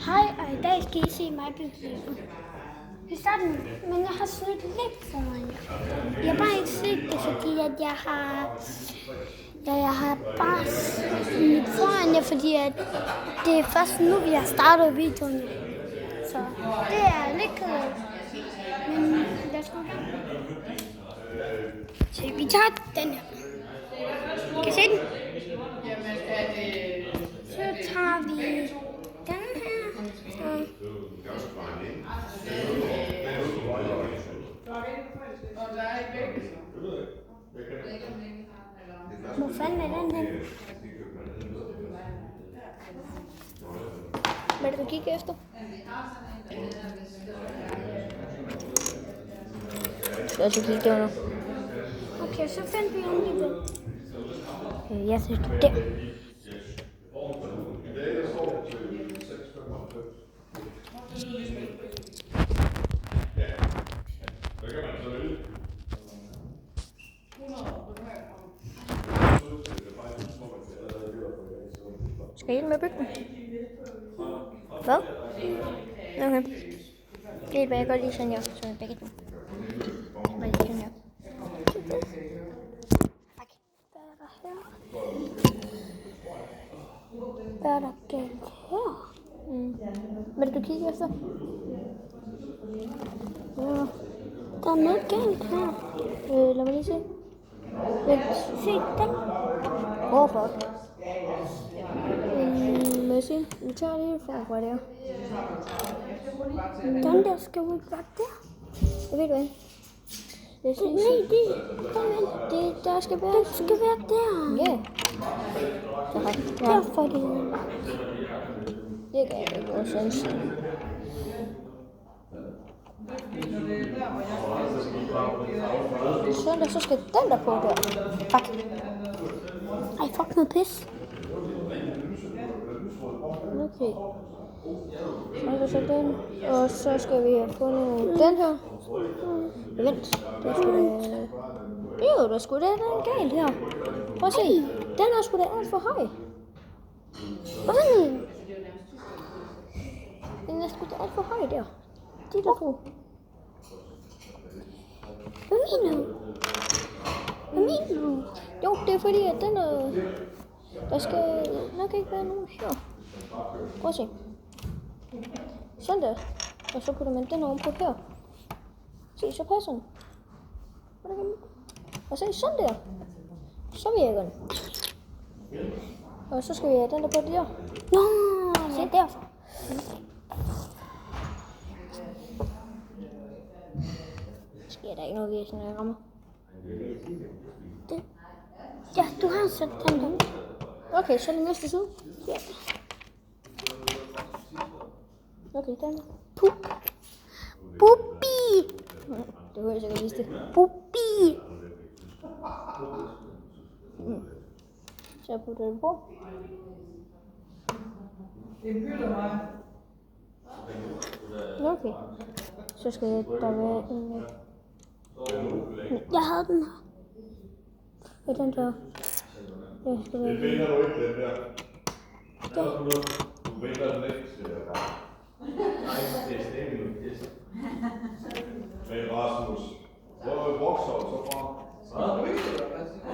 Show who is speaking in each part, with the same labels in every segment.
Speaker 1: Hej, og i dag skal I se mig blive klippet. I starten, men jeg har snydt lidt foran jer. Jeg har bare ikke set det, fordi at jeg har bare snydt foran jer, fordi at det er først nu, vi har startet videoen. Så det er lidt kedeligt. Men lad os gå i gang. Så vi tager den her. Kan I se den? Så tager vi den her. Hvor fanden er den hen? Hvad er det, du kigger efter?
Speaker 2: Skal jeg så kigge der nu?
Speaker 1: Okay, så fandt vi endelig den.
Speaker 2: Jeg synes der. Skal I med bygden? Hvad? Okay. Det er hvad jeg godt lide sådan her, så er begge to. Hvad er det sådan her?
Speaker 1: Hvad er der galt her?
Speaker 2: Hvad er det, du kigger efter?
Speaker 1: Ja. Der er noget galt her.
Speaker 2: Lad mig lige se.
Speaker 1: Vent, se den.
Speaker 2: Hvorfor? Messi, vi tager lige fra der.
Speaker 1: Den der skal ud godt der.
Speaker 2: Jeg ved du hvad?
Speaker 1: Nej, kom ind.
Speaker 2: Der skal være...
Speaker 1: Den skal være der.
Speaker 2: Ja. Det er rigtigt. Ja.
Speaker 1: Derfor det.
Speaker 2: Det gør jeg ikke også sådan. Sådan, så skal den der på der. Fuck.
Speaker 1: Ej, fuck noget pis.
Speaker 2: Okay. Så er der så den. Og så skal vi have fundet den her. Vent. Der skulle da... Jo, der skulle da den galt her. Prøv at se. Den er sgu da alt for høj.
Speaker 1: Hvordan?
Speaker 2: Den er sgu da alt for høj der. De der to.
Speaker 1: Hvad mener du? Hvad mener du?
Speaker 2: Jo, det er fordi, at den er... Der skal nok ikke være nogen her. Prøv at se. Sådan der. Og så putter man den ovenpå her. Se, så passer den. Og se, sådan der. Så virker den. Og så skal vi have den der på der.
Speaker 1: Nå, ja, derfor.
Speaker 2: Sker der ikke noget ved, når jeg rammer?
Speaker 1: Det. Ja, du har sat den der.
Speaker 2: Okay, så er det næste side.
Speaker 1: Ja.
Speaker 2: Okay, den der.
Speaker 1: Pup. Pupi.
Speaker 2: Det var jeg sikkert vise det.
Speaker 1: Pupi.
Speaker 2: Så jeg putter den på. Okay. Så skal der være en...
Speaker 1: Jeg havde den her.
Speaker 2: Ja, den der. Jeg skal være...
Speaker 3: Det vinder du ikke, den der.
Speaker 1: Ja.
Speaker 3: Du vinder den ikke, siger jeg bare. Men Rasmus, hvor vokser du så fra?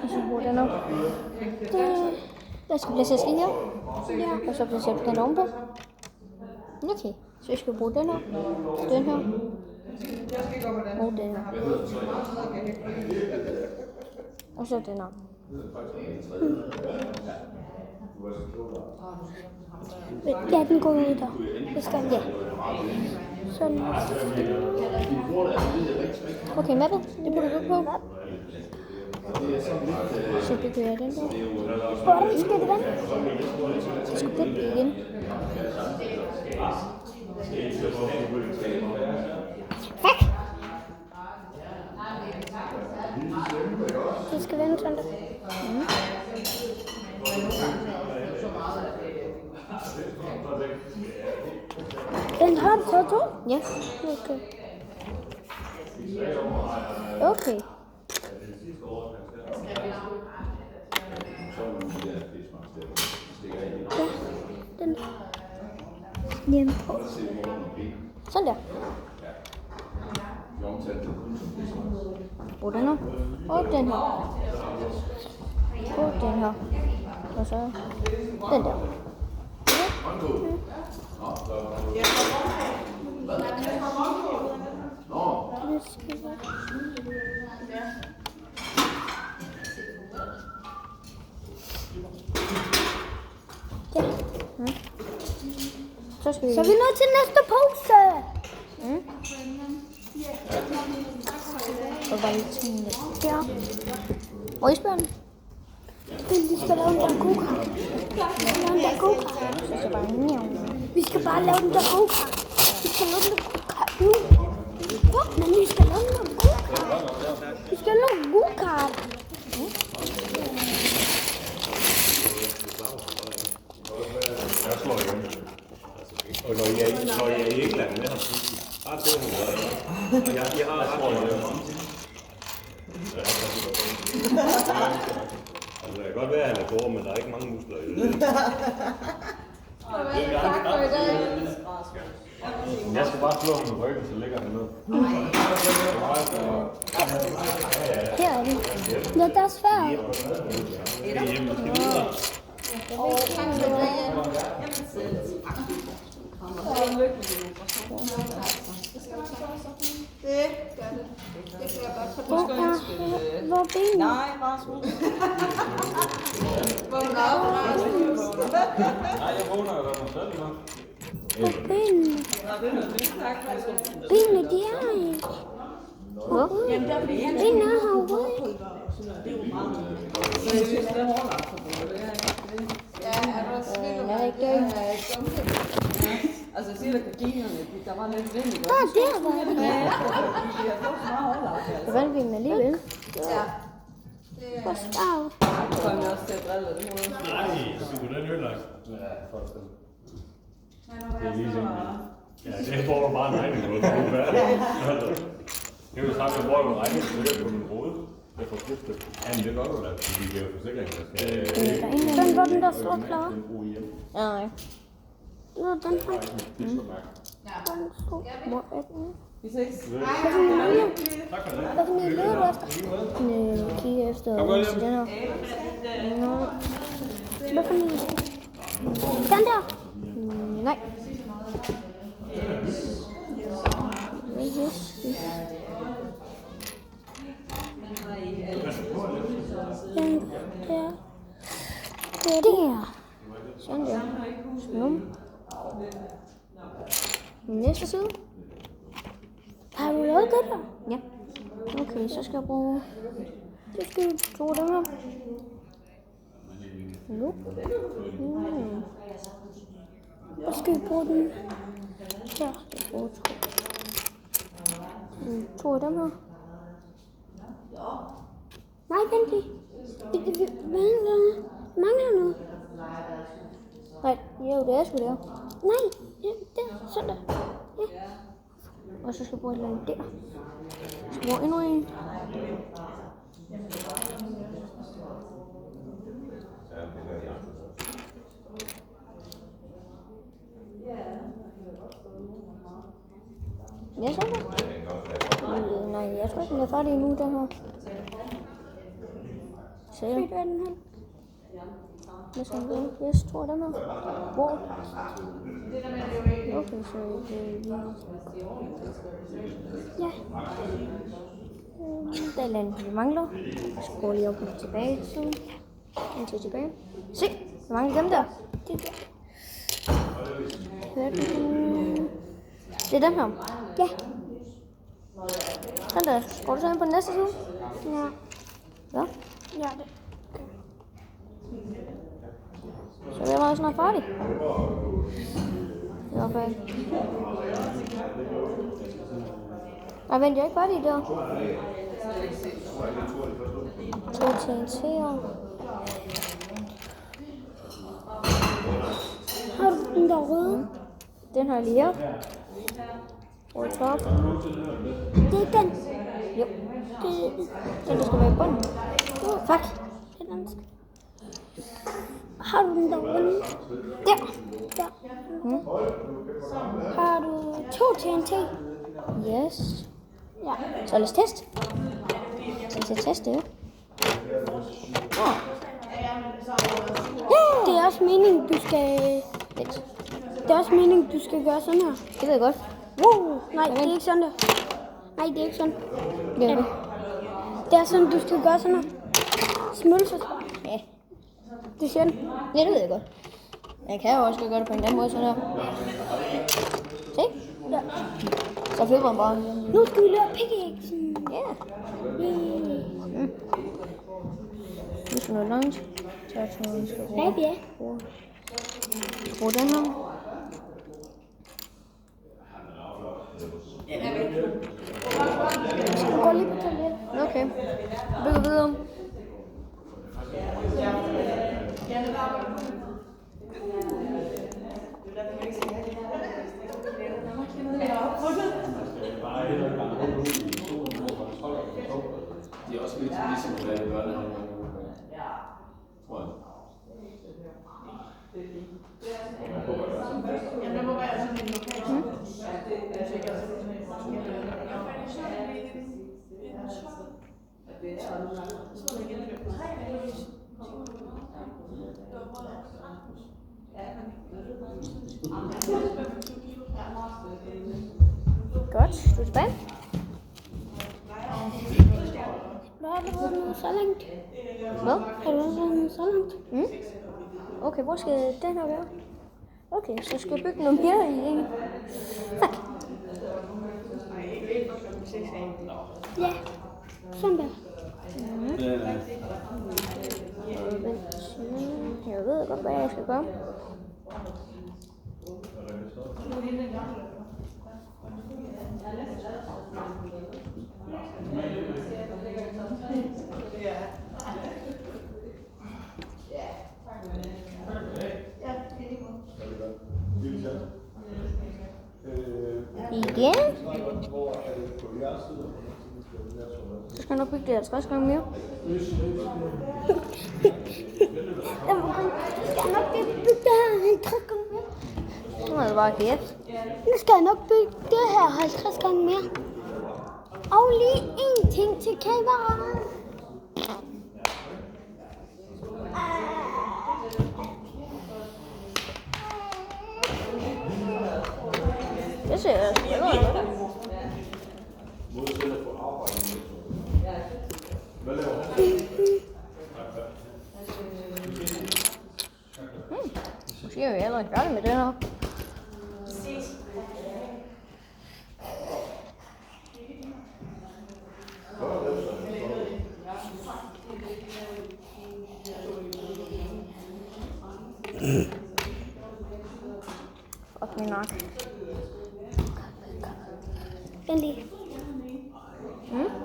Speaker 2: Og så bruger den op. Der skal placeres lige her.
Speaker 1: Ja.
Speaker 2: Og så placerer du den ovenpå. Okay, så jeg skal bruge den her. Den her. Og den her. Og så den her.
Speaker 1: Ja, den går ud der. Det skal den.
Speaker 2: Ja.
Speaker 1: Sådan.
Speaker 2: Okay, mappet. Det putter du på. Så bygger jeg den der.
Speaker 1: Hvordan skal det vende?
Speaker 2: Så skal den igen.
Speaker 1: Fuck! Det skal vende sådan der. Den har du taget to?
Speaker 2: Ja.
Speaker 1: Okay.
Speaker 2: Okay.
Speaker 1: Ja, den. Jamen på.
Speaker 2: Sådan der. Og den her. Og den her. Og den her. Og så den der. Så skal vi...
Speaker 1: Så er vi nået til næste pose.
Speaker 2: Og bare lige tænke lidt.
Speaker 1: Ja.
Speaker 2: Hvor er isbjørnen?
Speaker 1: Vi skal lave den der go-kart.
Speaker 2: Så bare njæv.
Speaker 1: Vi skal bare lave den der go-kart. Vi skal lave den der go-kart nu. Men vi skal lave den der go-kart. Vi skal lave en go-kart.
Speaker 3: Jeg slår igen. Og når jeg er i England med ham, bare det hun gør. Og jeg har ret meget med ham. Altså, det kan godt være, at han er god, men der er ikke mange muskler i det. Jeg skal bare slå ham med ryggen, så ligger han ned.
Speaker 1: Her er det. Ja, der er svært.
Speaker 3: Det er hjemme, vi skal videre.
Speaker 1: Hvor er benene?
Speaker 4: Nej, Rasmus. Vågn op, Rasmus.
Speaker 3: Nej, jeg vågner jo mig selv nu.
Speaker 1: Hvor er benene?
Speaker 4: Tak, Rasmus.
Speaker 1: Benene, de er i. Benene er herovre.
Speaker 4: Ja, er du også vild
Speaker 2: er ikke
Speaker 4: Altså, jeg siger, der gardinerne, der var lidt vind i går.
Speaker 1: Der var det.
Speaker 4: Ja, de har fået så meget overlagt.
Speaker 2: Det vandt vi med alligevel.
Speaker 4: Ja.
Speaker 1: Hvor stav.
Speaker 4: Så kom jeg også til at drille det.
Speaker 3: Nej, så kunne den ødelagt. Ja, fuldstændig. Det er lige sådan. Ja, det får du bare en regning på. Det er jo sagt, at jeg bruger en regning, så det er på min rode. Jeg får skiftet. Ja, men det gør du da, fordi det er jo forsikringen, der skal...
Speaker 1: Den var den, der står klar.
Speaker 2: Ja, nej.
Speaker 1: Det var den her.
Speaker 2: Hvor er den?
Speaker 4: Vi ses.
Speaker 3: Tak for det.
Speaker 1: Hvad for en leder du efter?
Speaker 2: Kigge efter den her.
Speaker 1: Hvad for en? Den der?
Speaker 2: Nej.
Speaker 1: Den der. Der.
Speaker 2: Sådan der. Snum. Næste side.
Speaker 1: Har du lavet det der?
Speaker 2: Ja. Okay, så skal jeg bruge... Det skal vi bruge dem her. Nope.
Speaker 1: Hvor skal vi bruge den?
Speaker 2: Ja, jeg bruger to af dem her.
Speaker 1: Nej, vent lige. Vi mangler noget.
Speaker 2: Nej, jo, det er sgu der.
Speaker 1: Nej, ja, der. Sådan der. Ja.
Speaker 2: Og så skal jeg bruge et eller andet der. Så bruger endnu en. Ja, sådan der. Nej, jeg tror ikke, den er færdig endnu, den her. Se.
Speaker 1: Ved du, hvad den her?
Speaker 2: Hvad skal jeg gøre? Yes, to af dem her. Hvor? Okay, så det er lige...
Speaker 1: Ja.
Speaker 2: Der er et eller andet, vi mangler. Så går lige op og tilbage til siden. Indtil tilbage. Se, der mangler dem der.
Speaker 1: Det der.
Speaker 2: Det er dem her.
Speaker 1: Ja.
Speaker 2: Sådan der. Går du så ind på den næste side?
Speaker 1: Ja.
Speaker 2: Ja.
Speaker 1: Ja, det.
Speaker 2: Så er jeg meget snart færdig. I hvert fald. Nej, vent, jeg er ikke færdig der. 2 TNT'er.
Speaker 1: Har du den der røde?
Speaker 2: Den har jeg lige her. Over top.
Speaker 1: Det er den.
Speaker 2: Jo.
Speaker 1: Det
Speaker 2: Den, der skal være i bunden.
Speaker 1: Fuck. Det er den. Har du den derude? Der. Har du 2 TNT?
Speaker 2: Yes.
Speaker 1: Ja.
Speaker 2: Så lad os teste. Så teste det.
Speaker 1: Det er også meningen, du skal...
Speaker 2: Vent.
Speaker 1: Det er også meningen, du skal gøre sådan her.
Speaker 2: Det ved jeg godt.
Speaker 1: Nej, det er ikke sådan der. Nej, det er ikke sådan.
Speaker 2: Det er det.
Speaker 1: Det er sådan, du skal gøre sådan her. Smølse.
Speaker 2: Ja.
Speaker 1: Det siger den.
Speaker 2: Ja, det ved jeg godt. Jeg kan jo også gøre det på en anden måde, sådan her. Se?
Speaker 1: Ja.
Speaker 2: Så flipper den bare.
Speaker 1: Nu skal vi lave pickaxen.
Speaker 2: Ja. Nu skal noget lunch. Så skal vi bruge.
Speaker 1: Ja.
Speaker 2: Brug den her.
Speaker 1: Gå lige på toilettet.
Speaker 2: Okay. Bygger videre.
Speaker 3: De er også lidt ligesom at gøre det. Tror jeg.
Speaker 2: Godt. Du er tilbage.
Speaker 1: Har du været nået så langt?
Speaker 2: Hvad?
Speaker 1: Har du været nået så langt?
Speaker 2: Okay, hvor skal den her være? Okay, så skal jeg bygge noget mere i en. Tak.
Speaker 1: Ja. Sådan der.
Speaker 2: Jeg ved godt, hvad jeg skal gøre. Igen? Så skal jeg nok bygge det 50 gange mere.
Speaker 1: Jeg skal nok bygge det her 50 gange mere.
Speaker 2: Så må jeg bare gætte.
Speaker 1: Nu skal jeg nok bygge det her 50 gange mere. Og lige en ting til kameraet.
Speaker 2: Det ser jeg sgu godt ud. Måske er vi allerede færdige med den her. Fuck min nak.
Speaker 1: Vent lige.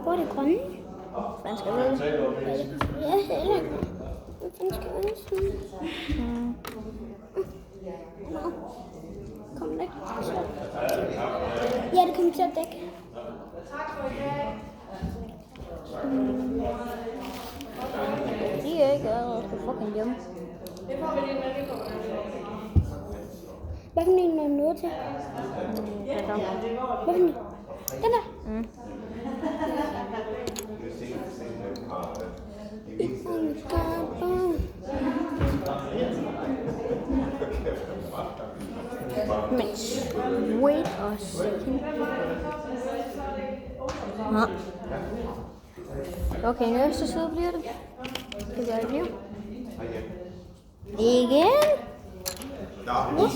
Speaker 1: Hvor er det grønne?
Speaker 2: Hvad skal jeg vide?
Speaker 1: Ja, heller. Hvad fanden skal jeg sådan? Kom væk. Ja, det kommer til at dække.
Speaker 2: De er ikke allerede på fucking hjemme.
Speaker 1: Hvad for en er du nået til?
Speaker 2: Den der.
Speaker 1: Hvad for en? Den der?
Speaker 2: Men wait a second. Ja. Okay, næste side bliver det. Det gør det bliver. Igen?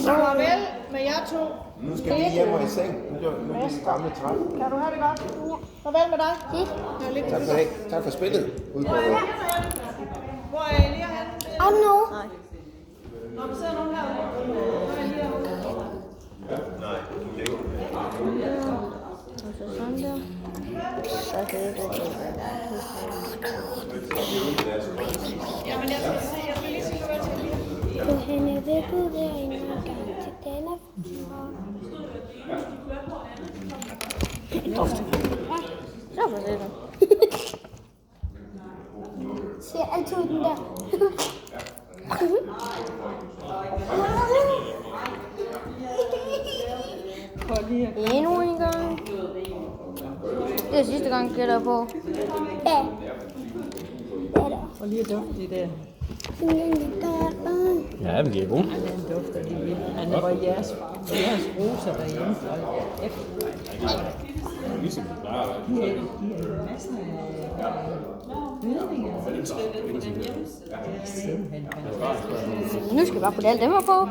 Speaker 5: Farvel med jer to.
Speaker 6: Nu skal vi hjem og i seng. Nu er vi gamle træt.
Speaker 5: Kan du have det godt? Farvel med dig.
Speaker 6: Tak for det. Tak for spillet. Ud på det.
Speaker 5: Hvor er Elia henne?
Speaker 1: I don't know.
Speaker 2: Nej.
Speaker 5: Nå, der sidder nogen herude.
Speaker 3: Nej, ikke.
Speaker 2: Og så sådan der. Så kan det
Speaker 5: Jamen, jeg skal lige sige farvel til Elia.
Speaker 1: Gå hen i vækket derinde og gang til den er
Speaker 2: Så får det den.
Speaker 1: ser altid den der.
Speaker 4: For lige at
Speaker 2: Endnu en gang. Det er sidste gang, gætter jeg på.
Speaker 1: Ja. Ja da.
Speaker 4: for lige at dufte det der.
Speaker 3: Ja, men de er gode.
Speaker 4: Den dufter lige vildt. Han var jeres roser derhjemme.
Speaker 3: Ligesom de plejer at
Speaker 4: De er massen af gnidninger. Simpelthen fantastisk.
Speaker 2: Nu skal vi bare putte alle dem her på.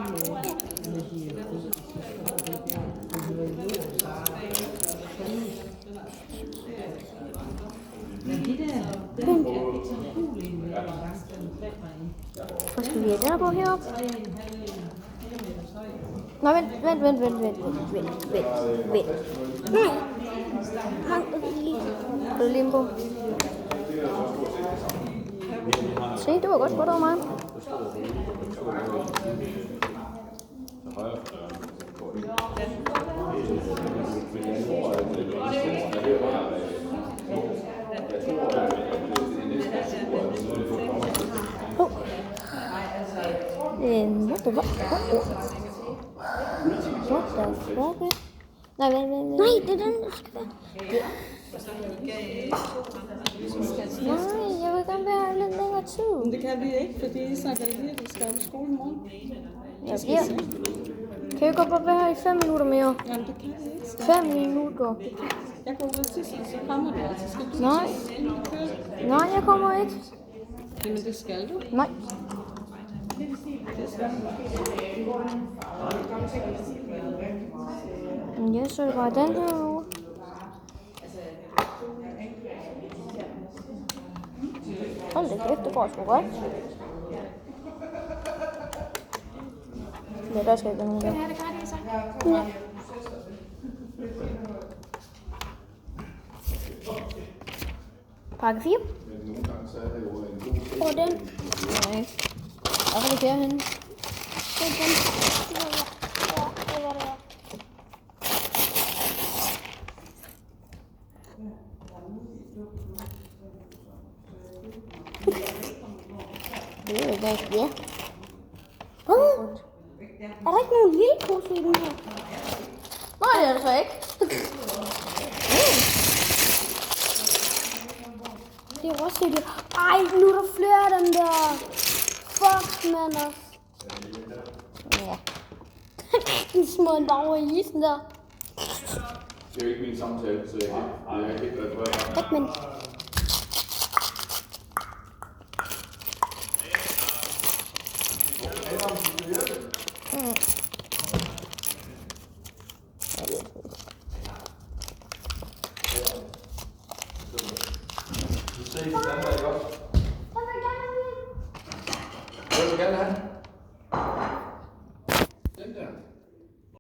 Speaker 4: Men de der,
Speaker 2: Så skal vi have den her på heroppe. Nå, vent.
Speaker 1: Nej. Hang det lige.
Speaker 2: Er det lige på? Se, det var godt spot over mig. What the fuck? Nej, vent.
Speaker 1: Nej, det er den, der skal være.
Speaker 2: Nej, jeg vil gerne være lidt længere tid.
Speaker 4: Men det kan vi ikke, fordi så kan vi vi skal på skole i morgen.
Speaker 2: Jeg bliver. Kan jeg godt bare være her i 5 minutter mere?
Speaker 4: Jamen det kan vi ikke.
Speaker 2: 5 minutter.
Speaker 4: Jeg går over sidst, og så kommer du altså. Skal du
Speaker 2: Nej. Nej, jeg kommer ikke.
Speaker 4: Jamen det skal du.
Speaker 2: Nej. Ja, så er det bare den her uge. Hold da kæft, det går sgu godt. Ja, der skal jeg gøre noget der.
Speaker 1: Ja.
Speaker 2: Pakke 4.
Speaker 1: Og den.
Speaker 2: Nej. Hvor er det der henne?
Speaker 1: Det er den. Ja, det var det.
Speaker 2: Det er det. Ja.
Speaker 1: Er der ikke nogen lille pose i den her?
Speaker 2: Nej, det er det så ikke.
Speaker 1: Det er også det. Ej, nu er der flere af dem der. Fuck, man også.
Speaker 2: Ja.
Speaker 1: Den små en bare over i isen der.
Speaker 6: Det er jo ikke min samtale, så jeg kan ikke referere.
Speaker 1: Ikke, men...
Speaker 6: Hvad vil du gerne have?